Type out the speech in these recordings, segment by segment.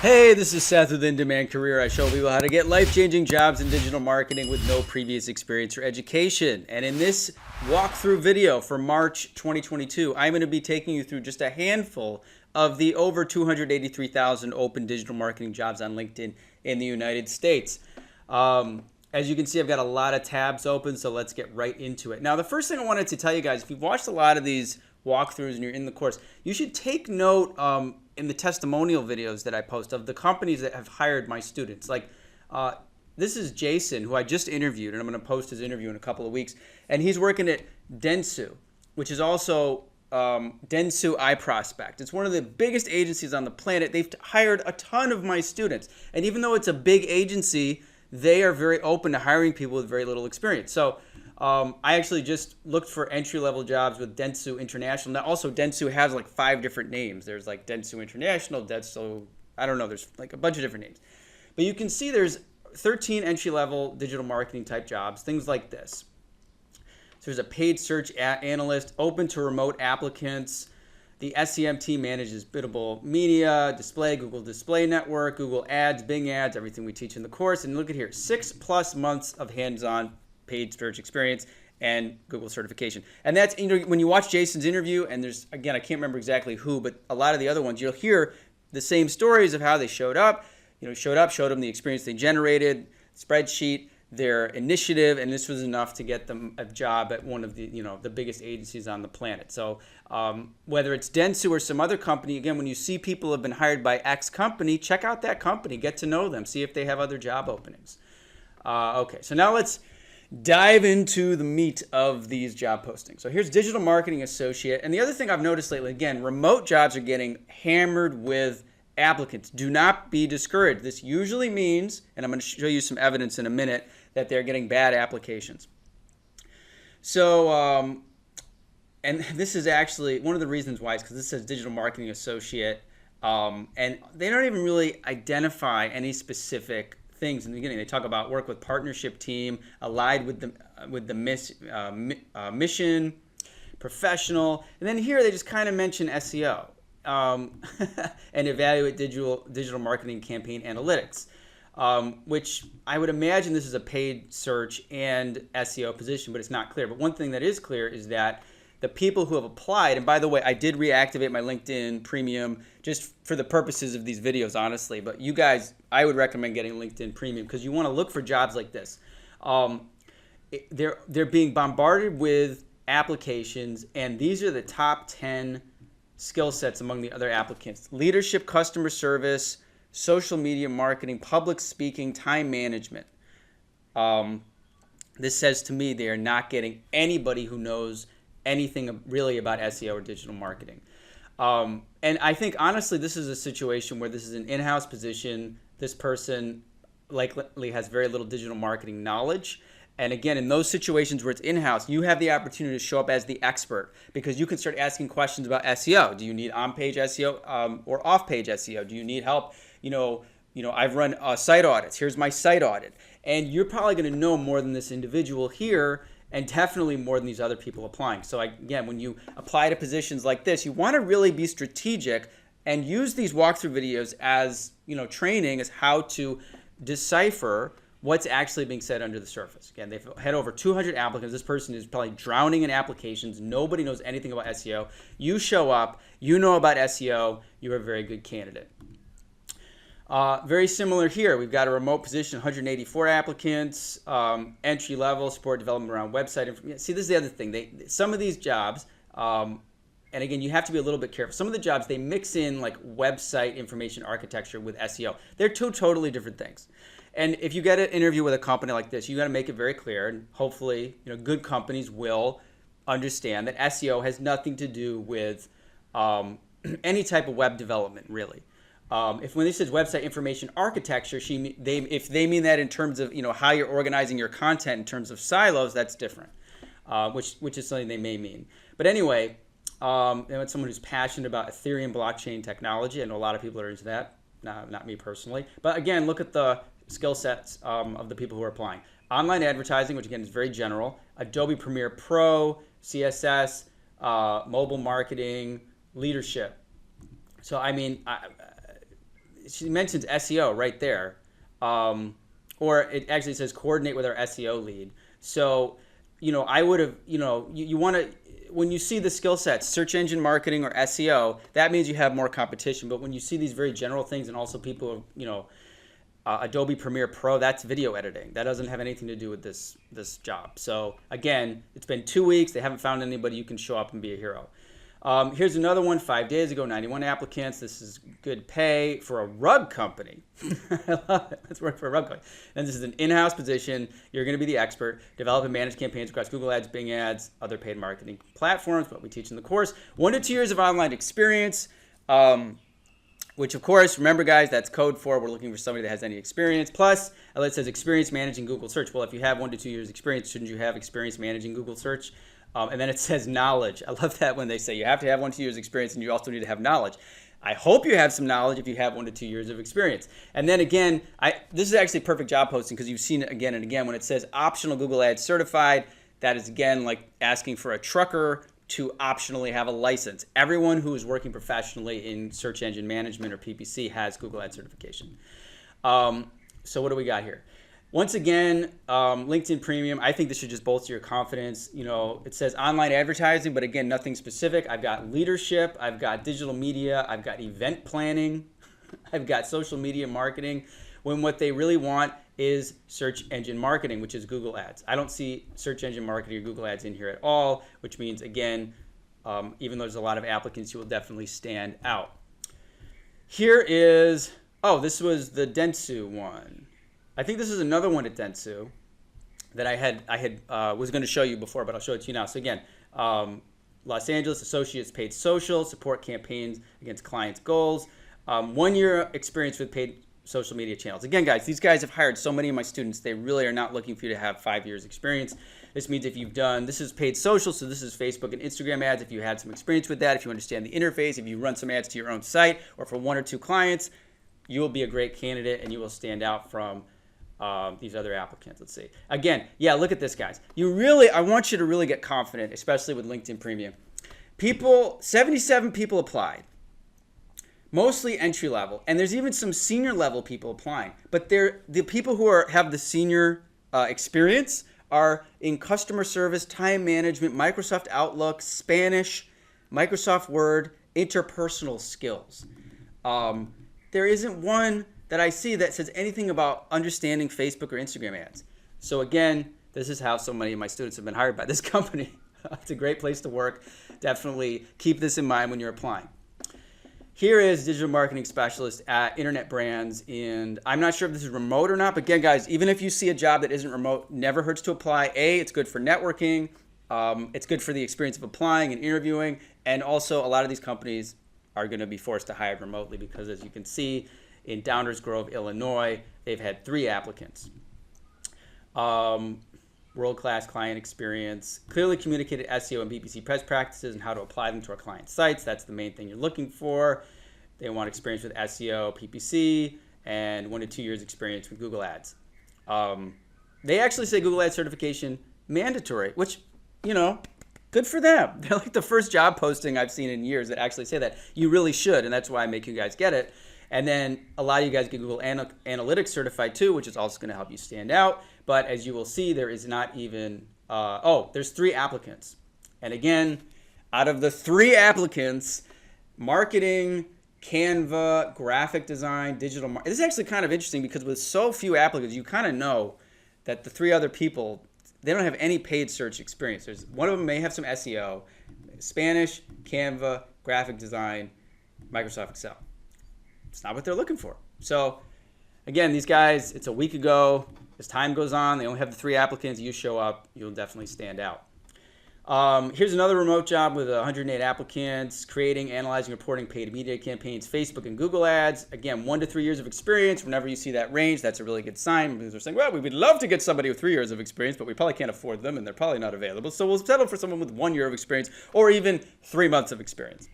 Hey, this is Seth with In Demand Career. I show people how to get life-changing jobs in digital marketing with no previous experience or education. And in this walkthrough video for March 2022, I'm going to be taking you through just a handful of the over 283,000 open digital marketing jobs on LinkedIn in the United States. As you can see, I've got a lot of tabs open, so let's get right into it. Now, the first thing I wanted to tell you guys, if you've watched a lot of these walkthroughs and you're in the course, you should take note in the testimonial videos that I post of the companies that have hired my students. Like this is Jason, who I just interviewed, and I'm going to post his interview in a couple of weeks. And he's working at Dentsu, which is also Dentsu iProspect. It's one of the biggest agencies on the planet. They've hired a ton of my students. And even though it's a big agency, they are very open to hiring people with very little experience. So I actually just looked for entry-level jobs with Dentsu International. Now, also, Dentsu has like 5 different names. There's like Dentsu International, Dentsu, I don't know, there's like a bunch of different names. But you can see there's 13 entry-level digital marketing type jobs, things like this. So there's a paid search analyst, open to remote applicants. The SEM team manages biddable media, display, Google Display Network, Google Ads, Bing Ads, everything we teach in the course. And look at here, 6+ months of hands-on paid search experience and Google certification. And that's, when you watch Jason's interview, and there's, again, I can't remember exactly who, but a lot of the other ones, you'll hear the same stories of how they showed up, showed them the experience they generated, spreadsheet, their initiative, and this was enough to get them a job at one of the, the biggest agencies on the planet. So whether it's Dentsu or some other company, again, when you see people have been hired by X company, check out that company, get to know them, see if they have other job openings. Okay, so now let's dive into the meat of these job postings. So here's digital marketing associate. And the other thing I've noticed lately, again, remote jobs are getting hammered with applicants. Do not be discouraged. This usually means, and I'm going to show you some evidence in a minute, that they're getting bad applications. So, and this is actually one of the reasons why is because this says digital marketing associate, and they don't even really identify any specific things in the beginning. They talk about work with partnership team, allied with the mission, professional, and then here they just kind of mention SEO and evaluate digital marketing campaign analytics, which I would imagine this is a paid search and SEO position, but it's not clear. But one thing that is clear is that the people who have applied, and by the way, I did reactivate my LinkedIn Premium just for the purposes of these videos, honestly. But you guys, I would recommend getting LinkedIn Premium because you want to look for jobs like this. They're being bombarded with applications, and these are the top 10 skill sets among the other applicants: leadership, customer service, social media marketing, public speaking, time management. This says to me they are not getting anybody who knows anything really about SEO or digital marketing. And I think, honestly, this is a situation where this is an in-house position. This person likely has very little digital marketing knowledge. And again, in those situations where it's in-house, you have the opportunity to show up as the expert because you can start asking questions about SEO. Do you need on-page SEO or off-page SEO? Do you need help? I've run site audits. Here's my site audit. And you're probably going to know more than this individual here, and definitely more than these other people applying. So again, when you apply to positions like this, you want to really be strategic and use these walkthrough videos as training as how to decipher what's actually being said under the surface. Again, they've had over 200 applicants. This person is probably drowning in applications. Nobody knows anything about SEO. You show up, you know about SEO, you're a very good candidate. Very similar here. We've got a remote position, 184 applicants, entry level, support development around website information. See, this is the other thing. Some of these jobs, and again, you have to be a little bit careful. Some of the jobs, they mix in like website information architecture with SEO. They're two totally different things. And if you get an interview with a company like this, you got to make it very clear, and hopefully, good companies will understand that SEO has nothing to do with any type of web development, really. If when this says website information architecture, if they mean that in terms of how you're organizing your content in terms of silos, that's different, which is something they may mean. But anyway, they want someone who's passionate about Ethereum blockchain technology. I know a lot of people are into that, not me personally. But again, look at the skill sets of the people who are applying. Online advertising, which again is very general. Adobe Premiere Pro, CSS, mobile marketing, leadership. So I mean, she mentions SEO right there. Or it actually says coordinate with our SEO lead. So, I would have, you want to, when you see the skill sets, search engine marketing or SEO, that means you have more competition. But when you see these very general things, and also people, Adobe Premiere Pro, that's video editing. That doesn't have anything to do with this job. So again, it's been 2 weeks. They haven't found anybody you can show up and be a hero. Here's another one, 5 days ago, 91 applicants. This is good pay for a rug company. I love it. Let's work for a rug company. And this is an in-house position. You're going to be the expert. Develop and manage campaigns across Google Ads, Bing Ads, other paid marketing platforms, what we teach in the course. 1 to 2 years of online experience, which of course, remember guys, that's code for we're looking for somebody that has any experience. Plus, it says experience managing Google search. Well, if you have 1 to 2 years experience, shouldn't you have experience managing Google search? And then it says knowledge. I love that when they say you have to have 1 to 2 years experience and you also need to have knowledge. I hope you have some knowledge if you have 1 to 2 years of experience. And then again, this is actually perfect job posting because you've seen it again and again. When it says optional Google Ads certified, that is again like asking for a trucker to optionally have a license. Everyone who is working professionally in search engine management or PPC has Google Ads certification. So what do we got here? Once again, LinkedIn Premium, I think this should just bolster your confidence. It says online advertising, but again, nothing specific. I've got leadership, I've got digital media, I've got event planning, I've got social media marketing, when what they really want is search engine marketing, which is Google Ads. I don't see search engine marketing or Google Ads in here at all, which means, again, even though there's a lot of applicants, you will definitely stand out. Here is, this was the Dentsu one. I think this is another one at Dentsu that I was going to show you before, but I'll show it to you now. So again, Los Angeles Associates Paid Social, support campaigns against clients' goals. 1 year experience with paid social media channels. Again, guys, these guys have hired so many of my students. They really are not looking for you to have 5 years experience. This means if you've done, this is paid social, so this is Facebook and Instagram ads. If you had some experience with that, if you understand the interface, if you run some ads to your own site or for 1 or 2 clients, you will be a great candidate and you will stand out from these other applicants. Let's see. Again, look at this, guys. I want you to really get confident, especially with LinkedIn Premium. 77 people applied, mostly entry level, and there's even some senior level people applying. But the people who have the senior experience are in customer service, time management, Microsoft Outlook, Spanish, Microsoft Word, interpersonal skills. There isn't one that I see that says anything about understanding Facebook or Instagram ads. So again, this is how so many of my students have been hired by this company. It's a great place to work. Definitely keep this in mind when you're applying. Here is digital marketing specialist at Internet Brands, and I'm not sure if this is remote or not, but again, guys, even if you see a job that isn't remote, never hurts to apply. It's good for networking. It's good for the experience of applying and interviewing, and also a lot of these companies are going to be forced to hire remotely because, as you can see, in Downers Grove, Illinois, they've had 3 applicants. World-class client experience, clearly communicated SEO and PPC best practices and how to apply them to our client sites. That's the main thing you're looking for. They want experience with SEO, PPC, and 1 to 2 years experience with Google Ads. They actually say Google Ads certification mandatory, which, good for them. They're like the first job posting I've seen in years that actually say that. You really should, and that's why I make you guys get it. And then a lot of you guys get Google Analytics certified too, which is also going to help you stand out. But as you will see, there is not even, there's 3 applicants. And again, out of the 3 applicants, marketing, Canva, graphic design, digital marketing. This is actually kind of interesting because with so few applicants, you kind of know that the 3 other people, they don't have any paid search experience. One of them may have some SEO, Spanish, Canva, graphic design, Microsoft Excel. It's not what they're looking for. So again, these guys, it's a week ago. As time goes on, they only have the 3 applicants. You show up, you'll definitely stand out. Here's another remote job with 108 applicants, creating, analyzing, reporting paid media campaigns, Facebook and Google ads. Again, 1 to 3 years of experience. Whenever you see that range, that's a really good sign because they're saying, well, we would love to get somebody with 3 years of experience, but we probably can't afford them and they're probably not available. So we'll settle for someone with 1 year of experience or even 3 months of experience.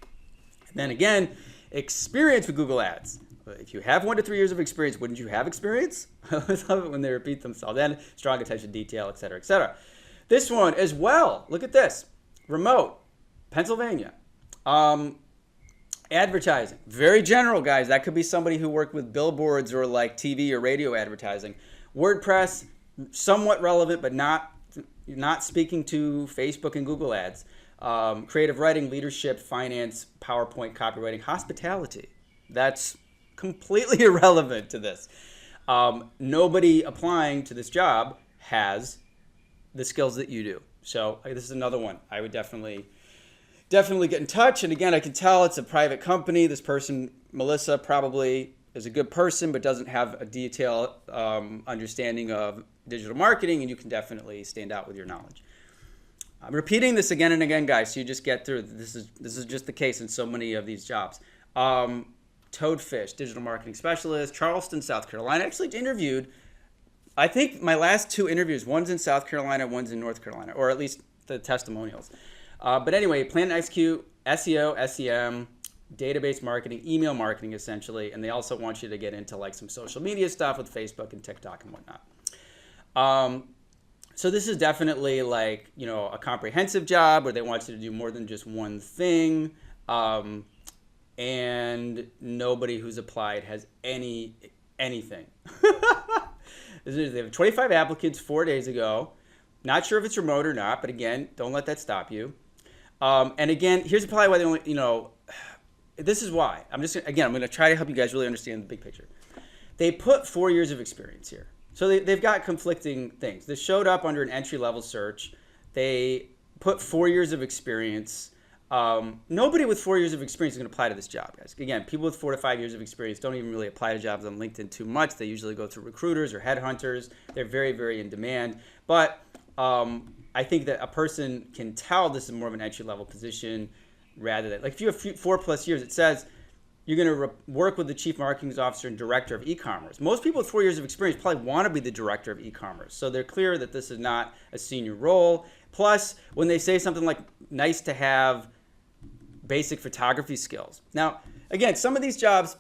And then again, experience with Google ads. If you have 1 to 3 years of experience, wouldn't you have experience? I always love it when they repeat themselves. Then strong attention to detail, et cetera, et cetera. This one as well. Look at this. Remote, Pennsylvania. Advertising, very general, guys. That could be somebody who worked with billboards or like TV or radio advertising. WordPress, somewhat relevant, but not speaking to Facebook and Google ads. Creative writing, leadership, finance, PowerPoint, copywriting, hospitality. That's completely irrelevant to this. Nobody applying to this job has the skills that you do. So this is another one. I would definitely get in touch. And again, I can tell it's a private company. This person, Melissa, probably is a good person, but doesn't have a detailed understanding of digital marketing, and you can definitely stand out with your knowledge. I'm repeating this again and again, guys, so you just get through. This is just the case in so many of these jobs. Toadfish, digital marketing specialist, Charleston, South Carolina. I actually interviewed, I think my last 2 interviews, one's in South Carolina, one's in North Carolina, or at least the testimonials. But anyway, plan and execute, SEO, SEM, database marketing, email marketing, essentially. And they also want you to get into like some social media stuff with Facebook and TikTok and whatnot. So this is definitely like, a comprehensive job where they want you to do more than just one thing. And nobody who's applied has anything. They have 25 applicants 4 days ago. Not sure if it's remote or not, but again, don't let that stop you. And again, here's probably why they only, this is why. I'm going to try to help you guys really understand the big picture. They put 4 years of experience here. So they've got conflicting things. This showed up under an entry-level search. They put 4 years of experience. Nobody with 4 years of experience is going to apply to this job, guys. Again, people with 4 to 5 years of experience don't even really apply to jobs on LinkedIn too much. They usually go through recruiters or headhunters. They're very, very in demand. But I think that a person can tell this is more of an entry-level position rather than, like if you have 4+ years, it says you're going to work with the chief marketing officer and director of e-commerce. Most people with 4 years of experience probably want to be the director of e-commerce. So they're clear that this is not a senior role. Plus, when they say something like nice to have basic photography skills. Now, again, some of these jobs,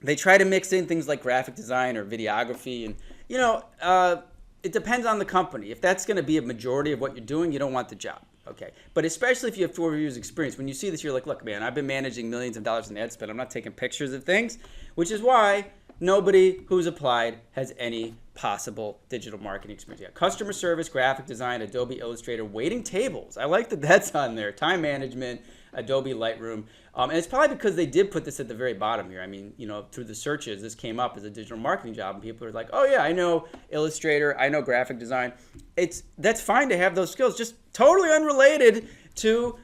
they try to mix in things like graphic design or videography. And, it depends on the company. If that's going to be a majority of what you're doing, you don't want the job. Okay. But especially if you have 4 years experience, when you see this, you're like, look, man, I've been managing millions of dollars in ad spend. I'm not taking pictures of things, which is why nobody who's applied has any possible digital marketing experience. Yeah, customer service, graphic design, Adobe Illustrator, waiting tables. I like that that's on there. Time management, Adobe Lightroom. And it's probably because they did put this at the very bottom here. I mean, through the searches, this came up as a digital marketing job, and people are like, oh yeah, I know Illustrator, I know graphic design. That's fine to have those skills, just totally unrelated to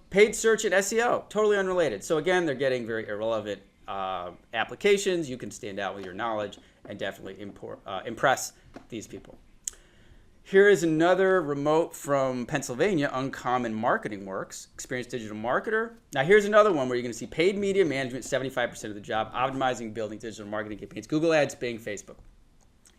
paid search and SEO, totally unrelated. So again, they're getting very irrelevant applications. You can stand out with your knowledge and definitely impress these people. Here is another remote from Pennsylvania, Uncommon Marketing Works, experienced digital marketer. Now here's another one where you're going to see paid media management, 75% of the job, optimizing, building digital marketing campaigns, Google Ads, Bing, Facebook.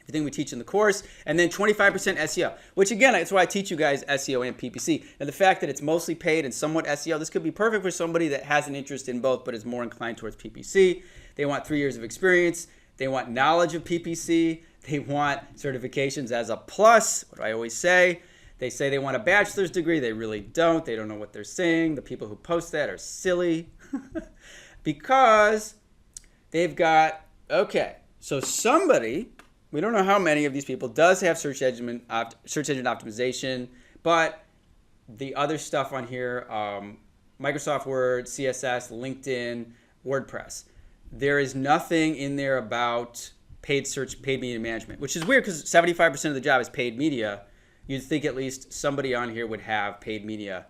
Everything we teach in the course, and then 25% SEO, which again, that's why I teach you guys SEO and PPC. And the fact that it's mostly paid and somewhat SEO, this could be perfect for somebody that has an interest in both, but is more inclined towards PPC. They want 3 years of experience. They want knowledge of PPC. They want certifications as a plus. What do I always say? They say they want a bachelor's degree. They really don't. They don't know what they're saying. The people who post that are silly because they've got, okay, so somebody, we don't know how many of these people, does have search engine optimization, but the other stuff on here, Microsoft Word, CSS, LinkedIn, WordPress, there is nothing in there about paid search, paid media management, which is weird because 75% of the job is paid media. You'd think at least somebody on here would have paid media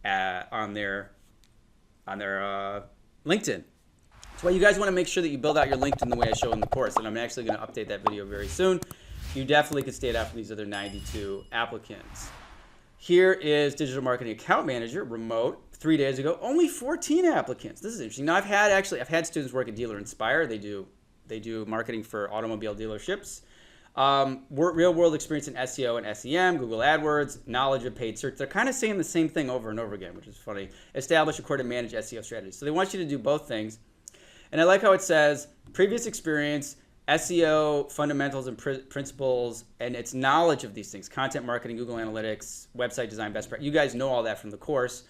on their LinkedIn. That's why you guys want to make sure that you build out your LinkedIn the way I show in the course, and I'm actually going to update that video very soon. You definitely could stand out from these other 92 applicants. Here is digital marketing account manager, remote, 3 days ago, only 14 applicants. This is interesting. Now I've had students work at Dealer Inspire. They do marketing for automobile dealerships. Real world experience in SEO and SEM, Google AdWords, knowledge of paid search. They're kind of saying the same thing over and over again, which is funny. Establish, record, and manage SEO strategies. So they want you to do both things. And I like how it says previous experience, SEO fundamentals and principles, and its knowledge of these things, content marketing, Google Analytics, website design, best practice. You guys know all that from the course.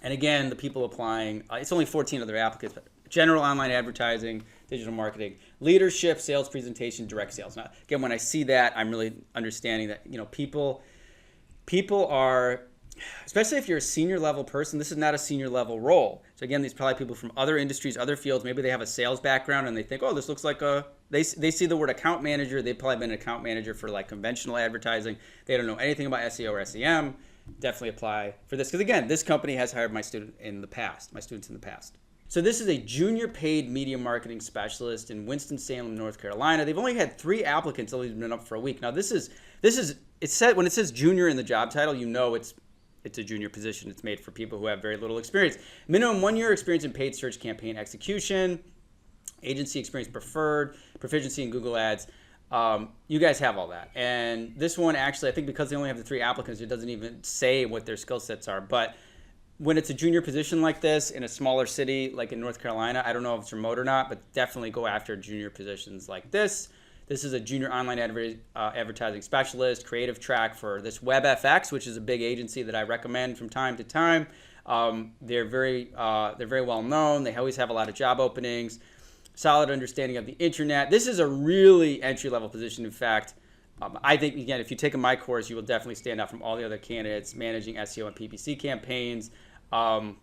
And again, the people applying, it's only 14 other applicants, but general online advertising, digital marketing, leadership, sales presentation, direct sales. Now, again, when I see that, I'm really understanding that, people are, especially if you're a senior level person, this is not a senior level role. So again, these are probably people from other industries, other fields. Maybe they have a sales background and they think, oh, this looks like they see the word account manager. They've probably been an account manager for like conventional advertising. They don't know anything about SEO or SEM. Definitely apply for this. Because again, this company has hired my students in the past. So this is a junior paid media marketing specialist in Winston-Salem, North Carolina. They've only had 3 applicants, only been up for a week. Now this is it's said when it says junior in the job title, it's a junior position. It's made for people who have very little experience. Minimum 1 year experience in paid search campaign execution, agency experience preferred, proficiency in Google Ads. You guys have all that. And this one actually, I think because they only have the 3 applicants, it doesn't even say what their skill sets are. But when it's a junior position like this in a smaller city, like in North Carolina, I don't know if it's remote or not, but definitely go after junior positions like this. This is a junior online advertising specialist, creative track for this WebFX, which is a big agency that I recommend from time to time. They're very well known. They always have a lot of job openings. Solid understanding of the internet. This is a really entry-level position. In fact, I think, again, if you take my course, you will definitely stand out from all the other candidates managing SEO and PPC campaigns, client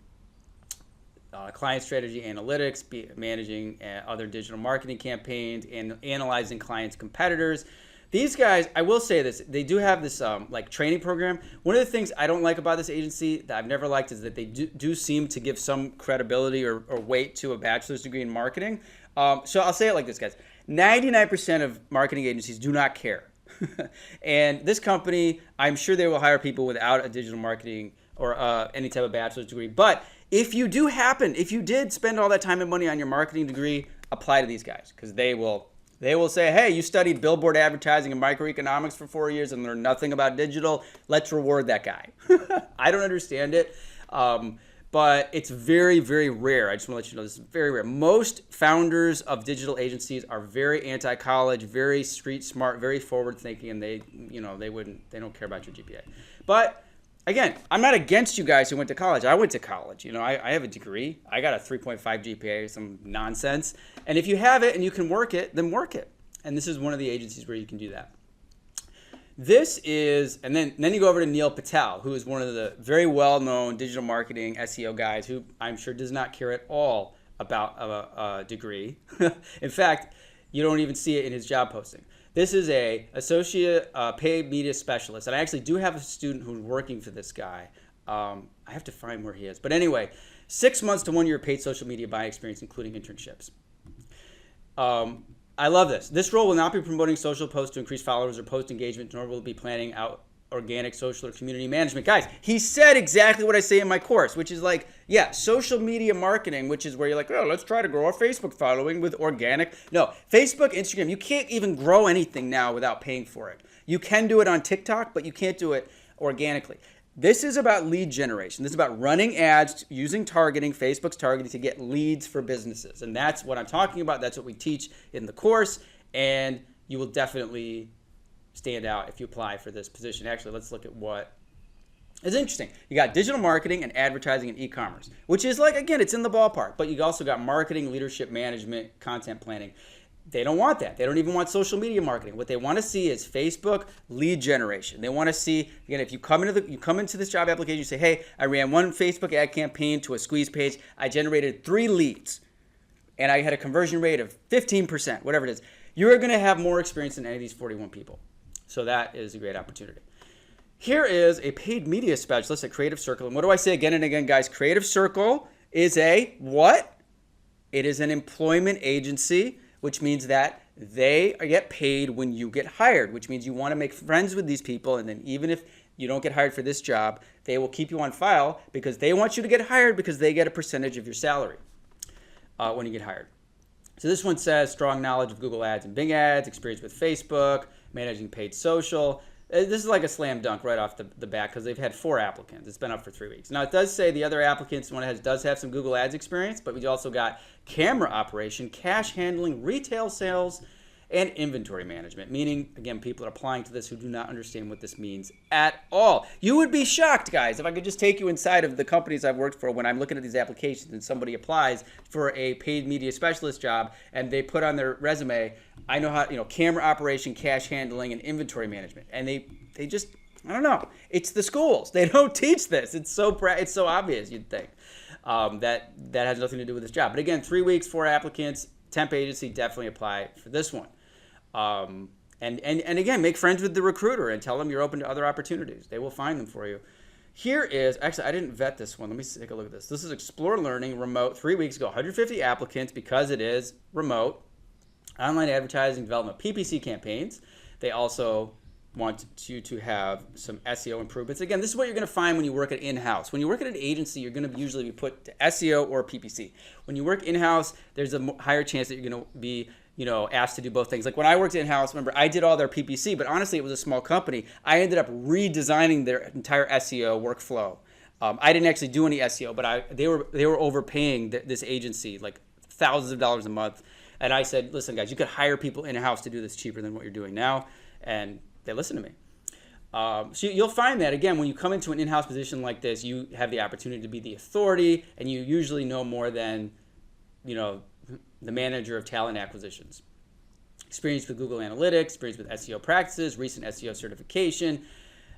strategy analytics, managing other digital marketing campaigns, and analyzing clients' competitors. These guys, I will say this, they do have this like training program. One of the things I don't like about this agency that I've never liked is that they do seem to give some credibility or weight to a bachelor's degree in marketing. So I'll say it like this, guys. 99% of marketing agencies do not care. And this company, I'm sure they will hire people without a digital marketing or any type of bachelor's degree. But if you did spend all that time and money on your marketing degree, apply to these guys, because they will say, hey, you studied billboard advertising and microeconomics for 4 years and learned nothing about digital. Let's reward that guy. I don't understand it, but it's very, very rare. I just want to let you know this is very rare. Most founders of digital agencies are very anti-college, very street smart, very forward thinking, and they don't care about your GPA. But again, I'm not against you guys who went to college. I went to college. I have a degree. I got a 3.5 GPA, some nonsense. And if you have it and you can work it, then work it. And this is one of the agencies where you can do that. This is, and then you go over to Neil Patel, who is one of the very well-known digital marketing SEO guys who I'm sure does not care at all about a degree. In fact, you don't even see it in his job posting. This is a associate paid media specialist, and I actually do have a student who's working for this guy. I have to find where he is. But anyway, 6 months to 1 year paid social media buying experience, including internships. I love this. This role will not be promoting social posts to increase followers or post engagement, nor will it be planning out organic social or community management. Guys, he said exactly what I say in my course, which is like, yeah, social media marketing, which is where you're like, oh, let's try to grow our Facebook following with organic. No, Facebook, Instagram, you can't even grow anything now without paying for it. You can do it on TikTok, but you can't do it organically. This is about lead generation. This is about running ads, using targeting, Facebook's targeting to get leads for businesses. And that's what I'm talking about. That's what we teach in the course. And you will definitely stand out if you apply for this position. Actually, let's look at what is interesting. You got digital marketing and advertising and e-commerce, which is like, again, it's in the ballpark. But you also got marketing, leadership, management, content planning. They don't want that. They don't even want social media marketing. What they want to see is Facebook lead generation. They want to see, again, if you come into this job application, you say, hey, I ran one Facebook ad campaign to a squeeze page. I generated 3 leads, and I had a conversion rate of 15%, whatever it is. You're going to have more experience than any of these 41 people. So that is a great opportunity. Here is a paid media specialist at Creative Circle. And what do I say again and again, guys? Creative Circle is a what? It is an employment agency, which means that they get paid when you get hired, which means you want to make friends with these people. And then even if you don't get hired for this job, they will keep you on file because they want you to get hired because they get a percentage of your salary when you get hired. So this one says strong knowledge of Google Ads and Bing Ads, experience with Facebook, managing paid social. This is like a slam dunk right off the bat because they've had 4 applicants. It's been up for 3 weeks. Now, it does say the other applicants, does have some Google Ads experience, but we also got camera operation, cash handling, retail sales, and inventory management, meaning, again, people are applying to this who do not understand what this means at all. You would be shocked, guys, if I could just take you inside of the companies I've worked for when I'm looking at these applications and somebody applies for a paid media specialist job and they put on their resume, I know how, camera operation, cash handling, and inventory management. And they just, I don't know. It's the schools. They don't teach this. It's so obvious, you'd think. That has nothing to do with this job. But again, 3 weeks, 4 applicants, temp agency, definitely apply for this one. And again, make friends with the recruiter and tell them you're open to other opportunities. They will find them for you. Here is, actually, I didn't vet this one. Let me take a look at this. This is Explore Learning, remote, 3 weeks ago, 150 applicants because it is remote. Online advertising development, PPC campaigns. They also want you to have some SEO improvements. Again, this is what you're going to find when you work at in-house. When you work at an agency, you're going to usually be put to SEO or PPC. When you work in-house, there's a higher chance that you're going to be asked to do both things. Like when I worked in-house, remember, I did all their PPC, but honestly, it was a small company. I ended up redesigning their entire SEO workflow. I didn't actually do any SEO, but they were overpaying this agency like thousands of dollars a month. And I said, listen, guys, you could hire people in-house to do this cheaper than what you're doing now. And they listen to me. So you'll find that, again, when you come into an in-house position like this, you have the opportunity to be the authority, and you usually know more than, the manager of talent acquisitions. Experience with Google Analytics, experience with SEO practices, recent SEO certification.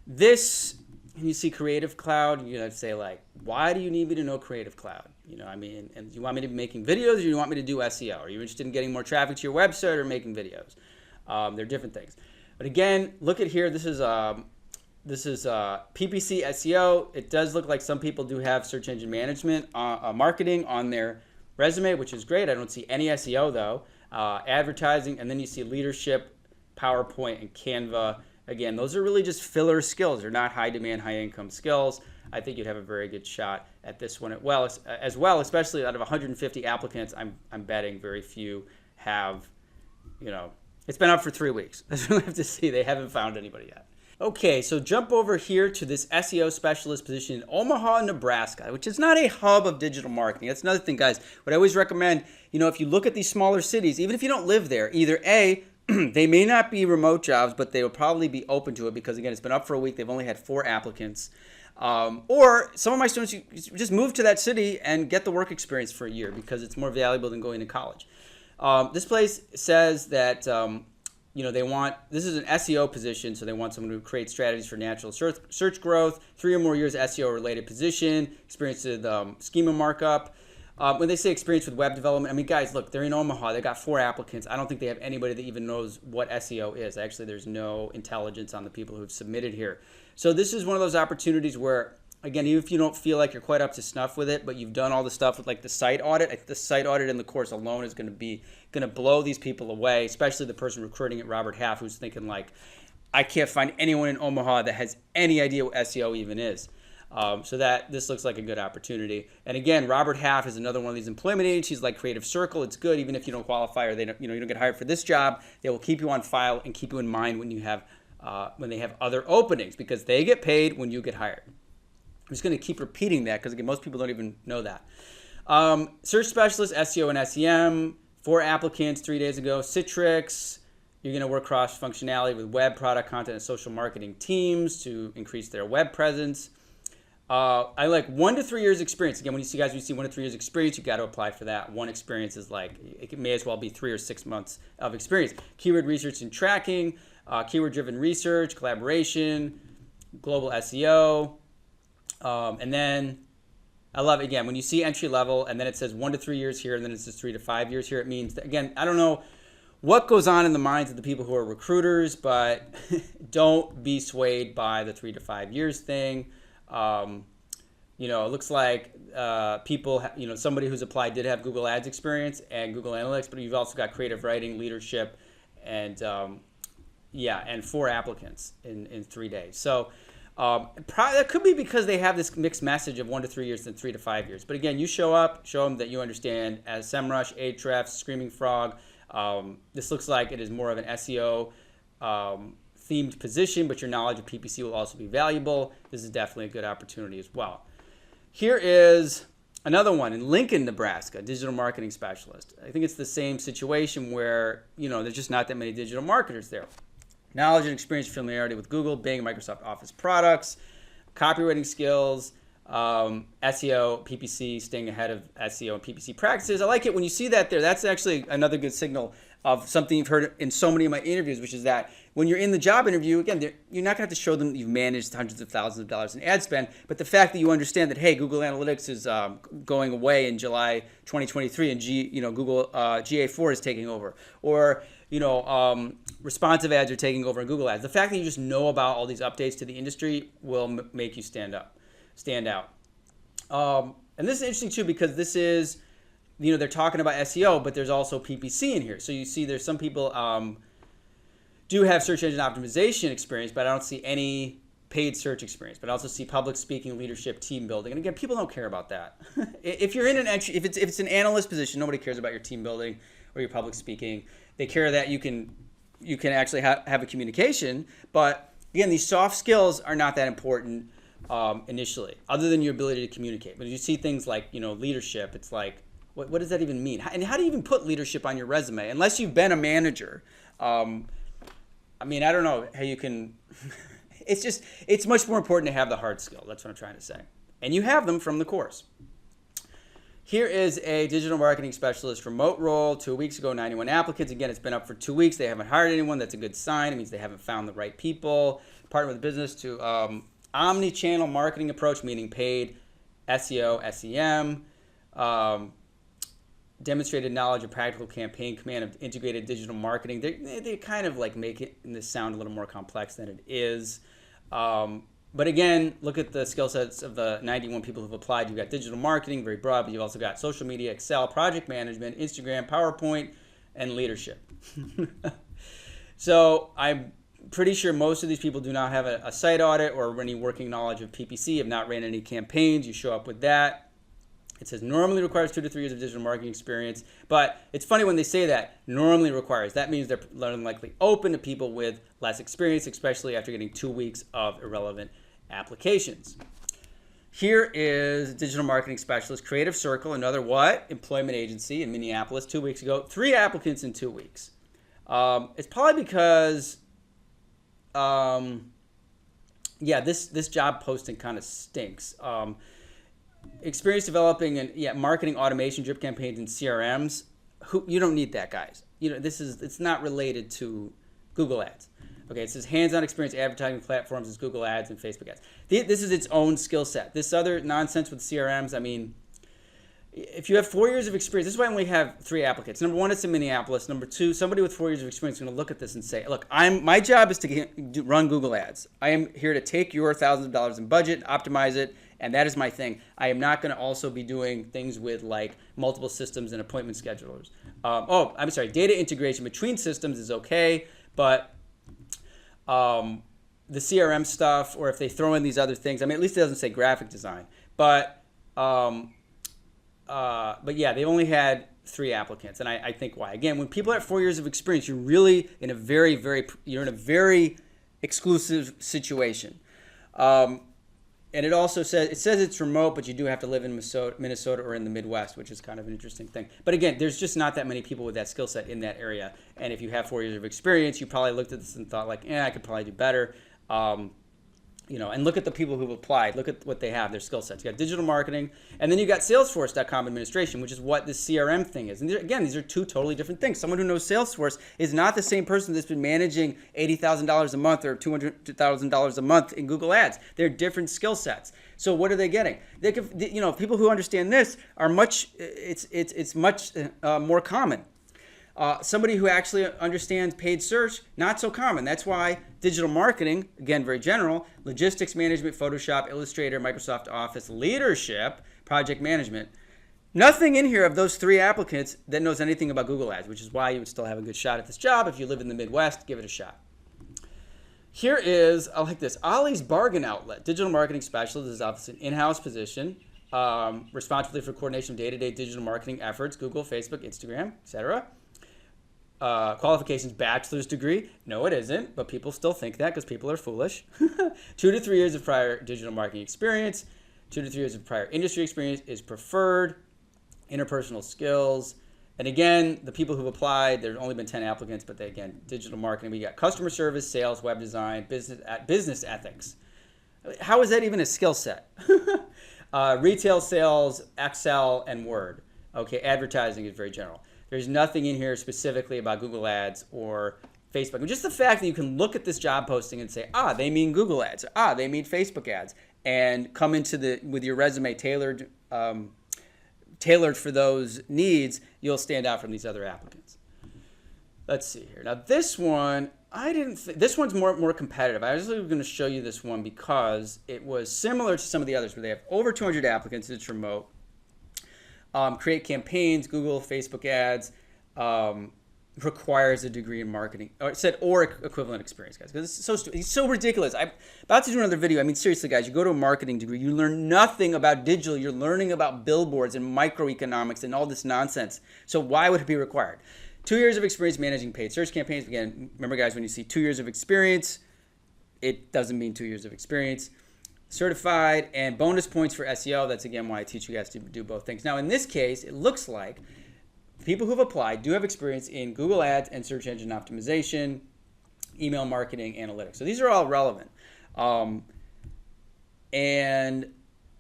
This, and you see Creative Cloud, you're going to say, like, why do you need me to know Creative Cloud? And you want me to be making videos, or you want me to do SEO? Are you interested in getting more traffic to your website or making videos? They're different things. But again, look at here. This is PPC SEO. It does look like some people do have search engine management, marketing on their resume, which is great. I don't see any SEO though. Advertising, and then you see leadership, PowerPoint, and Canva. Again, those are really just filler skills. They're not high demand, high income skills. I think you'd have a very good shot at this one as well, especially out of 150 applicants. I'm betting very few have, it's been up for 3 weeks. That's what I have to see. They haven't found anybody yet. Okay, so jump over here to this SEO specialist position in Omaha, Nebraska, which is not a hub of digital marketing. That's another thing, guys. What I always recommend, if you look at these smaller cities, even if you don't live there, either A, they may not be remote jobs, but they will probably be open to it because, again, it's been up for a week. They've only had 4 applicants. Or some of my students, you just move to that city and get the work experience for a year because it's more valuable than going to college. This place says that, this is an SEO position, so they want someone who creates strategies for natural search growth, 3 or more years SEO-related position, experience with schema markup. When they say experience with web development, guys, look, they're in Omaha. They got 4 applicants. I don't think they have anybody that even knows what SEO is. Actually, there's no intelligence on the people who've submitted here. So this is one of those opportunities where, again, even if you don't feel like you're quite up to snuff with it, but you've done all the stuff with like the site audit, the site audit in the course alone is going to blow these people away, especially the person recruiting at Robert Half who's thinking like, I can't find anyone in Omaha that has any idea what SEO even is. So this looks like a good opportunity. And again, Robert Half is another one of these employment agencies like Creative Circle. It's good even if you don't qualify or you don't get hired for this job. They will keep you on file and keep you in mind when they have other openings because they get paid when you get hired. I'm just going to keep repeating that because, again, most people don't even know that. Search specialist, SEO and SEM, 4 applicants 3 days ago. Citrix, you're going to work cross-functionality with web, product, content, and social marketing teams to increase their web presence. I like 1 to 3 years experience. Again, when you see 1 to 3 years experience, you got to apply for that. 1 experience is like, it may as well be 3 or 6 months of experience. Keyword research and tracking, keyword-driven research, collaboration, global SEO. And then I love, again, when you see entry level and then it says 1 to 3 years here and then it says 3 to 5 years here, it means that, again, I don't know what goes on in the minds of the people who are recruiters, but don't be swayed by the 3 to 5 years thing. It looks like people, somebody who's applied did have Google Ads experience and Google Analytics, but you've also got creative writing, leadership, and 4 applicants in 3 days. So that could be because they have this mixed message of 1 to 3 years and 3 to 5 years. But again, you show up, show them that you understand as SEMrush, Ahrefs, Screaming Frog. This looks like it is more of an SEO themed position, but your knowledge of PPC will also be valuable. This is definitely a good opportunity as well. Here is Another one in Lincoln, Nebraska, digital marketing specialist. I think it's the same situation where, there's just not that many digital marketers there. Knowledge and experience, familiarity with Google, Bing, Microsoft Office products, copywriting skills, SEO, PPC, staying ahead of SEO and PPC practices. I like it when you see that there. That's actually another good signal of something you've heard in so many of my interviews, which is that when you're in the job interview, again, you're not going to have to show them that you've managed hundreds of thousands of dollars in ad spend, but the fact that you understand that, hey, Google Analytics is going away in July 2023 and Google GA4 is taking over, or responsive ads are taking over in Google Ads. The fact that you just know about all these updates to the industry will make you stand out. And this is interesting too, because this is, they're talking about SEO, but there's also PPC in here. So you see there's some people do have search engine optimization experience, but I don't see any paid search experience. But I also see public speaking, leadership, team building. And again, people don't care about that. If you're in an entry, if it's an analyst position, nobody cares about your team building or your public speaking. They care that you can actually have a communication. But again, these soft skills are not that important initially, other than your ability to communicate. But if you see things like leadership, it's like, what does that even mean? And how do you even put leadership on your resume unless you've been a manager? I don't know how you can. It's much more important to have the hard skill. That's what I'm trying to say. And you have them from the course. Here is a digital marketing specialist remote role. 2 weeks ago, 91 applicants. Again, it's been up for 2 weeks. They haven't hired anyone. That's a good sign. It means they haven't found the right people. Partner with the business to omni-channel marketing approach, meaning paid, SEO, SEM. Demonstrated knowledge of practical campaign command of integrated digital marketing. They kind of like make this sound a little more complex than it is. But again, look at the skill sets of the 91 people who've applied. You've got digital marketing, very broad, but you've also got social media, Excel, project management, Instagram, PowerPoint, and leadership. So I'm pretty sure most of these people do not have a site audit or any working knowledge of PPC, have not ran any campaigns. You show up with that. It says normally requires 2 to 3 years of digital marketing experience, but it's funny when they say that, normally requires. That means they're likely open to people with less experience, especially after getting 2 weeks of irrelevant applications. Here is digital marketing specialist, Creative Circle, another employment agency in Minneapolis 2 weeks ago. 3 applicants in 2 weeks. It's probably because, this job posting kind of stinks. Experience developing and marketing automation, drip campaigns, and CRMs. You don't need that, guys. It's not related to Google Ads. Okay, it says hands-on experience advertising platforms is Google Ads and Facebook Ads. This is its own skill set. This other nonsense with CRMs, if you have 4 years of experience, this is why I only have 3 applicants. Number 1, it's in Minneapolis. Number 2, somebody with 4 years of experience is going to look at this and say, look, my job is to run Google Ads. I am here to take your thousands of dollars in budget, optimize it, and that is my thing. I am not going to also be doing things with like multiple systems and appointment schedulers. Data integration between systems is okay, but the CRM stuff, or if they throw in these other things, at least it doesn't say graphic design. But they've only had 3 applicants, and I think why. Again, when people have 4 years of experience, you're really in a very exclusive situation. And it also says it's remote, but you do have to live in Minnesota or in the Midwest, which is kind of an interesting thing. But again, there's just not that many people with that skill set in that area. And if you have 4 years of experience, you probably looked at this and thought like, I could probably do better. And look at the people who've applied. Look at what they have, their skill sets. You got digital marketing, and then you got Salesforce.com administration, which is what this CRM thing is. And these are 2 totally different things. Someone who knows Salesforce is not the same person that's been managing $80,000 a month or $200,000 a month in Google Ads. They're different skill sets. So what are they getting? They could, people who understand this are it's much more common. Somebody who actually understands paid search, not so common. That's why digital marketing, again, very general, logistics management, Photoshop, Illustrator, Microsoft Office, leadership, project management. Nothing in here of those 3 applicants that knows anything about Google Ads, which is why you would still have a good shot at this job. If you live in the Midwest, give it a shot. Here is, I like this, Ollie's Bargain Outlet. Digital marketing specialist is obviously an in-house position, responsibility for coordination of day-to-day digital marketing efforts, Google, Facebook, Instagram, etc. Qualifications, bachelor's degree. No, it isn't, but people still think that because people are foolish. 2 to 3 years of prior digital marketing experience. 2 to 3 years of prior industry experience is preferred. Interpersonal skills. And again, the people who've applied, there's only been 10 applicants, but again, digital marketing, we got customer service, sales, web design, business ethics. How is that even a skill set? Retail sales, Excel, and Word. Okay, advertising is very general. There's nothing in here specifically about Google Ads or Facebook. And just the fact that you can look at this job posting and say, they mean Google Ads. They mean Facebook ads. And come into with your resume tailored for those needs, you'll stand out from these other applicants. Let's see here. Now this one, this one's more competitive. I was going to show you this one because it was similar to some of the others where they have over 200 applicants. It's remote. Create campaigns, Google, Facebook ads, requires a degree in marketing, or equivalent experience, guys. Because it's so ridiculous. I'm about to do another video. I mean, seriously, guys, you go to a marketing degree, you learn nothing about digital. You're learning about billboards and microeconomics and all this nonsense. So why would it be required? 2 years of experience managing paid search campaigns. Again, remember, guys, when you see 2 years of experience, it doesn't mean 2 years of experience. Certified, and bonus points for SEO. That's, again, why I teach you guys to do both things. Now, in this case, it looks like people who've applied do have experience in Google Ads and search engine optimization, email marketing, analytics. So these are all relevant. And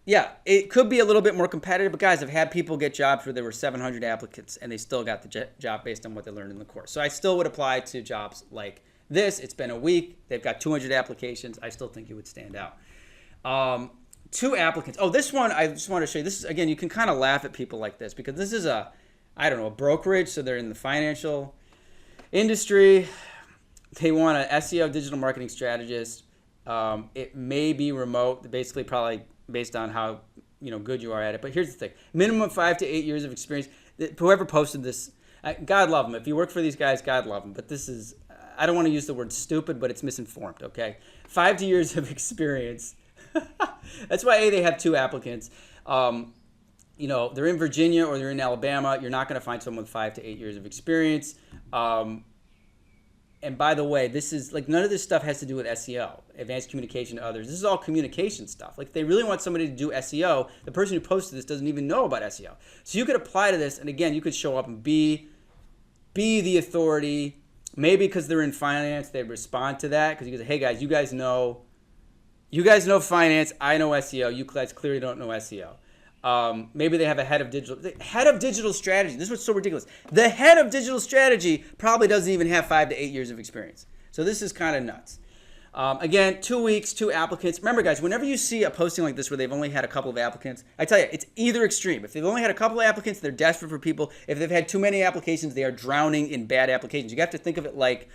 yeah, it could be a little bit more competitive, but guys, I've had people get jobs where there were 700 applicants and they still got the job based on what they learned in the course. So I still would apply to jobs like this. It's been a week. They've got 200 applications. I still think you would stand out. 2 applicants. Oh, this one, I just want to show you. This is, again, you can kind of laugh at people like this because this is a brokerage, so they're in the financial industry. They want an SEO digital marketing strategist. It may be remote, basically probably based on how good you are at it. But here's the thing. Minimum 5 to 8 years of experience. Whoever posted this, God love them. If you work for these guys, God love them. But this is, I don't want to use the word stupid, but it's misinformed, okay? 5 to years of experience. That's why they have 2 applicants. They're in Virginia or they're in Alabama. You're not going to find someone with 5 to 8 years of experience. And by the way, this is like none of this stuff has to do with SEO, advanced communication to others. This is all communication stuff. Like if they really want somebody to do SEO, the person who posted this doesn't even know about SEO. So you could apply to this, and again, you could show up and be the authority. Maybe because they're in finance, they respond to that because you can say, hey guys, you guys know finance. I know SEO. You guys clearly don't know SEO. Maybe they have a head of digital strategy. This was so ridiculous. The head of digital strategy probably doesn't even have 5 to 8 years of experience. So this is kind of nuts. Again, 2 weeks, 2 applicants. Remember, guys, whenever you see a posting like this where they've only had a couple of applicants, I tell you, it's either extreme. If they've only had a couple of applicants, they're desperate for people. If they've had too many applications, they are drowning in bad applications. You have to think of it like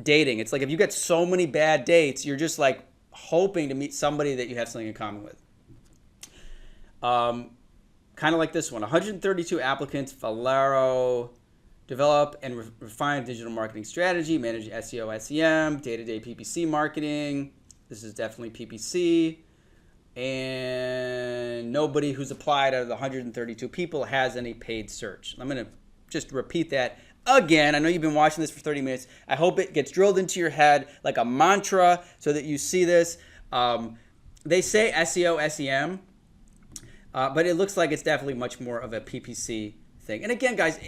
dating. It's like if you get so many bad dates, you're just like hoping to meet somebody that you have something in common with. Kind of like this one, 132 applicants, Valero, develop and refine digital marketing strategy, manage SEO, SEM, day-to-day PPC marketing. This is definitely PPC. And nobody who's applied out of the 132 people has any paid search. I'm going to just repeat that again. I know you've been watching this for 30 minutes. I hope it gets drilled into your head like a mantra so that you see this. They say SEO, SEM. But it looks like it's definitely much more of a PPC thing. And again, guys,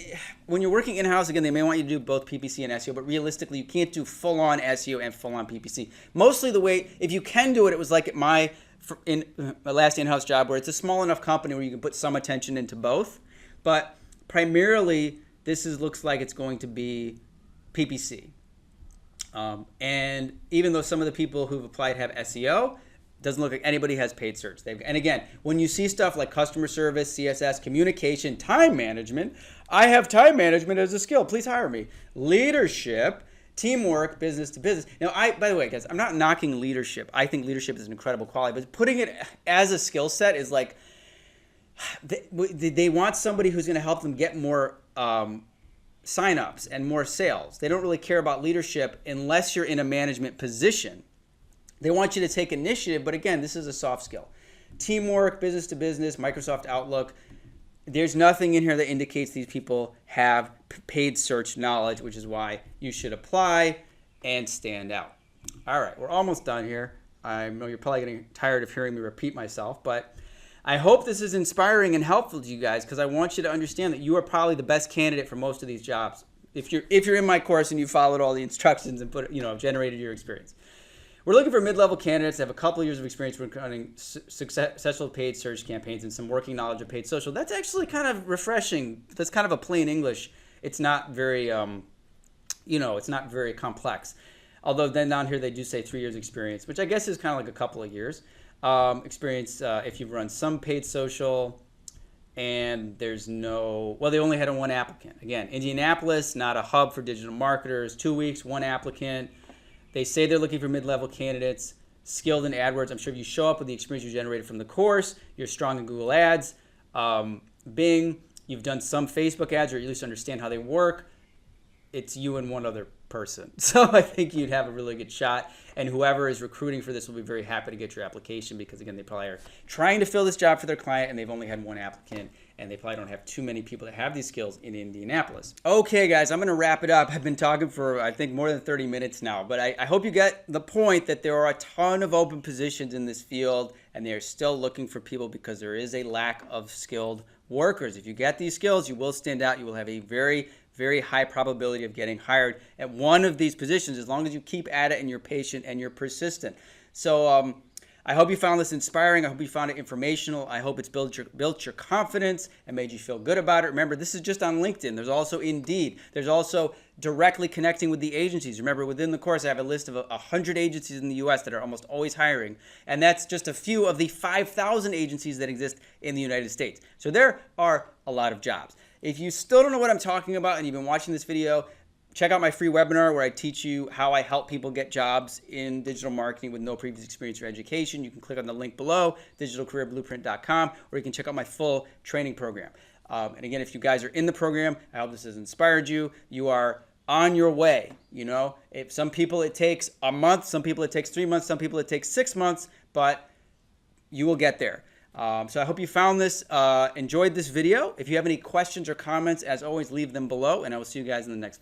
when you're working in-house, again, they may want you to do both PPC and SEO, but realistically, you can't do full-on SEO and full-on PPC. Mostly the way, if you can do it, it was like at my last in-house job where it's a small enough company where you can put some attention into both. But primarily, this looks like it's going to be PPC. And even though some of the people who've applied have SEO, doesn't look like anybody has paid search. And again, when you see stuff like customer service, CSS, communication, time management, I have time management as a skill. Please hire me. Leadership, teamwork, business to business. Now, by the way, guys, I'm not knocking leadership. I think leadership is an incredible quality, but putting it as a skill set is like, they want somebody who's going to help them get more signups and more sales. They don't really care about leadership unless you're in a management position. They want you to take initiative, but again, this is a soft skill. Teamwork, business to business, Microsoft Outlook. There's nothing in here that indicates these people have paid search knowledge, which is why you should apply and stand out. All right, we're almost done here. I know you're probably getting tired of hearing me repeat myself, but I hope this is inspiring and helpful to you guys, because I want you to understand that you are probably the best candidate for most of these jobs. If you're in my course and you followed all the instructions and generated your experience. We're looking for mid-level candidates that have a couple of years of experience running successful paid search campaigns and some working knowledge of paid social. That's actually kind of refreshing. That's kind of a plain English. It's not very, it's not very complex. Although then down here they do say 3 years experience, which I guess is kind of like a couple of years experience if you've run some paid social. And there's they only had one applicant. Again, Indianapolis, not a hub for digital marketers. 2 weeks, one applicant. They say they're looking for mid-level candidates, skilled in AdWords. I'm sure if you show up with the experience you generated from the course, you're strong in Google Ads, Bing, you've done some Facebook ads, or at least understand how they work. It's you and one other person. So I think you'd have a really good shot. And whoever is recruiting for this will be very happy to get your application, because, again, they probably are trying to fill this job for their client, and they've only had one applicant, and they probably don't have too many people that have these skills in Indianapolis. Okay, guys, I'm going to wrap it up. I've been talking for, I think, more than 30 minutes now, but I hope you get the point that there are a ton of open positions in this field, and they are still looking for people because there is a lack of skilled workers. If you get these skills, you will stand out. You will have a very high probability of getting hired at one of these positions, as long as you keep at it and you're patient and you're persistent. So I hope you found this inspiring. I hope you found it informational. I hope it's built your confidence and made you feel good about it. Remember, this is just on LinkedIn. There's also Indeed. There's also directly connecting with the agencies. Remember, within the course, I have a list of 100 agencies in the U.S. that are almost always hiring. And that's just a few of the 5,000 agencies that exist in the United States. So there are a lot of jobs. If you still don't know what I'm talking about and you've been watching this video, check out my free webinar where I teach you how I help people get jobs in digital marketing with no previous experience or education. You can click on the link below, digitalcareerblueprint.com, or you can check out my full training program. And again, if you guys are in the program, I hope this has inspired you. You are on your way. If some people it takes a month, some people it takes 3 months, some people it takes 6 months, but you will get there. So I hope you found this, enjoyed this video. If you have any questions or comments, as always, leave them below, and I will see you guys in the next video.